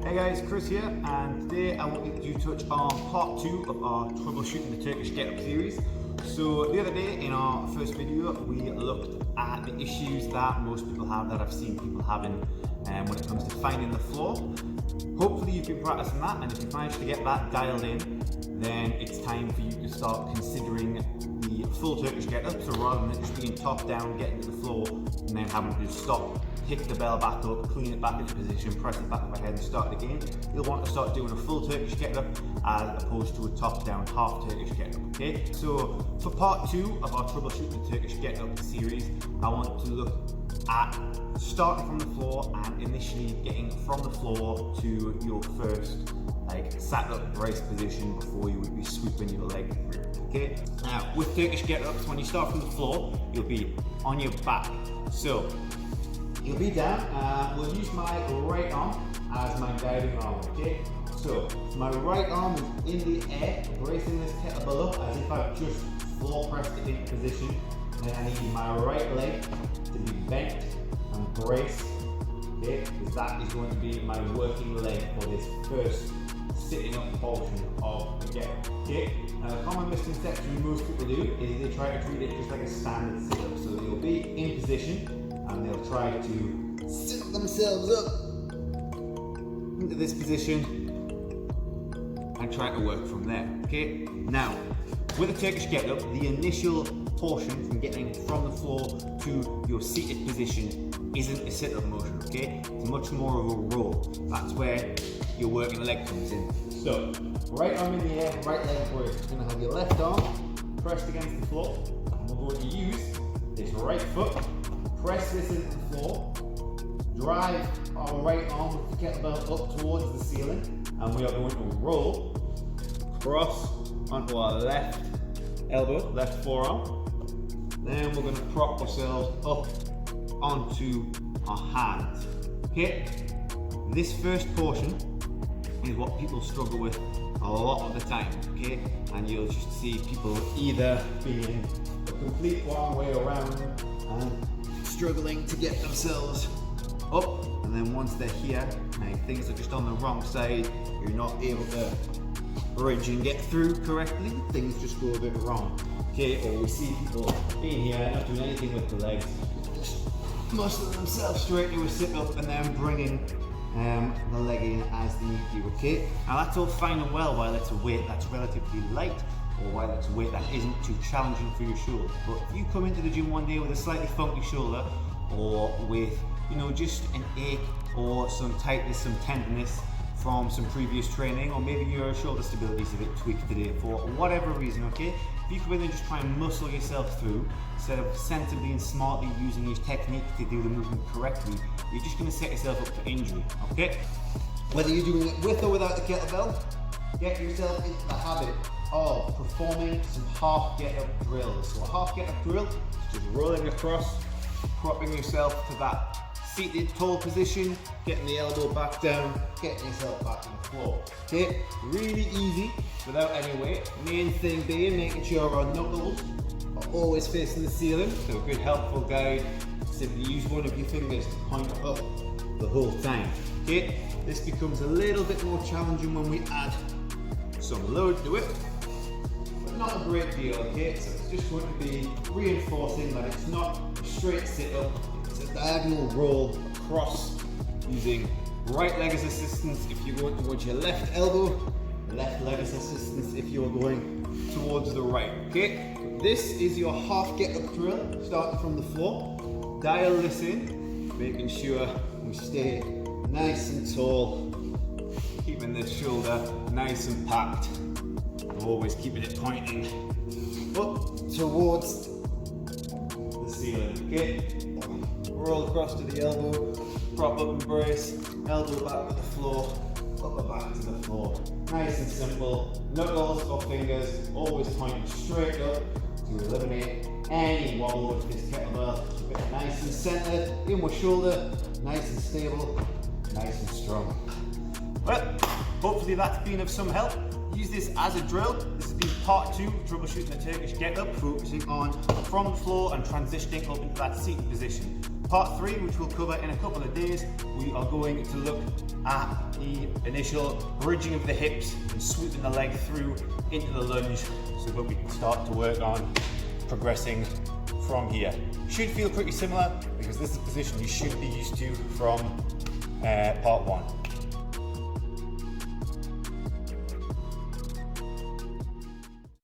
Hey guys, Chris here, and today I wanted to touch on part 2 of our troubleshooting the Turkish Get Up series. So the other day in our first video we looked at the issues that most people have, that I've seen people having when it comes to finding the floor. Hopefully you've been practicing that, and if you've managed to get that dialed in, then it's time for you to start considering the full Turkish Get Up. So rather than just being top down, getting to the floor, and then having to stop, pick the bell back up, clean it back into position, press it back overhead and start it again. You'll want to start doing a full Turkish Get Up as opposed to a top down half Turkish Get Up, okay? So for part 2 of our troubleshooting the Turkish Get Up series, I want to look at starting from the floor and initially getting from the floor to your first sat up brace position before you would be sweeping your leg through, okay? Now with Turkish Get Ups, when you start from the floor, you'll be on your back. So you'll be down, we'll use my right arm as my guiding arm, okay? So my right arm is in the air, bracing this kettlebell up as if I've just floor pressed it into position. Then I need my right leg to be bent and braced, okay? Because that is going to be my working leg for this first sitting up portion of the get up, okay? Now the common misconception most people do is they try to treat it just like a standard sit up. So they'll be in position and they'll try to sit themselves up into this position and try to work from there, okay? Now, with a Turkish Get Up, the initial portion from getting from the floor to your seated position isn't a sit-up motion, okay? It's much more of a roll. That's where your working leg comes in. So, right arm in the air, right leg braced. You're gonna have your left arm pressed against the floor, and we're going to use this right foot, press this into the floor, drive our right arm with the kettlebell up towards the ceiling, and we are going to roll across onto our left elbow, left forearm. Then we're going to prop ourselves up onto our hands, okay? This first portion is what people struggle with a lot of the time, okay? And you'll just see people either being a complete wrong way around and struggling to get themselves up, and then once they're here and things are just on the wrong side, you're not able to bridge and get through correctly, things just go a bit wrong, okay? Or we see people being here, not doing anything with the legs, just muscling themselves straight to a sit up and then bringing the leg in as they need to, okay? Now that's all fine and well while it's a weight that's relatively light, or while it's a weight that isn't too challenging for your shoulder. But if you come into the gym one day with a slightly funky shoulder, or with, just an ache or some tightness, some tenderness from some previous training, or maybe your shoulder stability is a bit tweaked today for whatever reason, okay? If you come in and just try and muscle yourself through, instead of sensibly and smartly using your technique to do the movement correctly, you're just going to set yourself up for injury, okay? Whether you're doing it with or without the kettlebell, get yourself into the habit of performing some half get up drills. So a half get up drill is just rolling across, propping yourself to that seated tall position, getting the elbow back down, getting yourself back on the floor. Okay, really easy without any weight. Main thing being making sure our knuckles are always facing the ceiling. So a good helpful guide, simply use one of your fingers to point up the whole time. Okay, this becomes a little bit more challenging when we add some load to it, but not a great deal, okay? So it's just going to be reinforcing that it's not a straight sit up, it's a diagonal roll across using right leg as assistance if you're going towards your left elbow, left leg as assistance if you're going towards the right, okay? So this is your half get up drill, starting from the floor. Dial this in, making sure we stay nice and tall, keeping the shoulder nice and packed, always keeping it pointing up towards the ceiling, okay? Roll across to the elbow, prop up and brace, elbow back to the floor, upper back to the floor. Nice and simple, knuckles or fingers always pointing straight up to eliminate any wobble with this kettlebell. Keep it nice and centered, inward shoulder, nice and stable, nice and strong. Well, hopefully that's been of some help. Use this as a drill. This has been part 2 of troubleshooting the Turkish Get Up, focusing on from the floor and transitioning up into that seated position. Part 3, which we'll cover in a couple of days, we are going to look at the initial bridging of the hips and sweeping the leg through into the lunge so that we can start to work on progressing from here. Should feel pretty similar because this is a position you should be used to from part 1.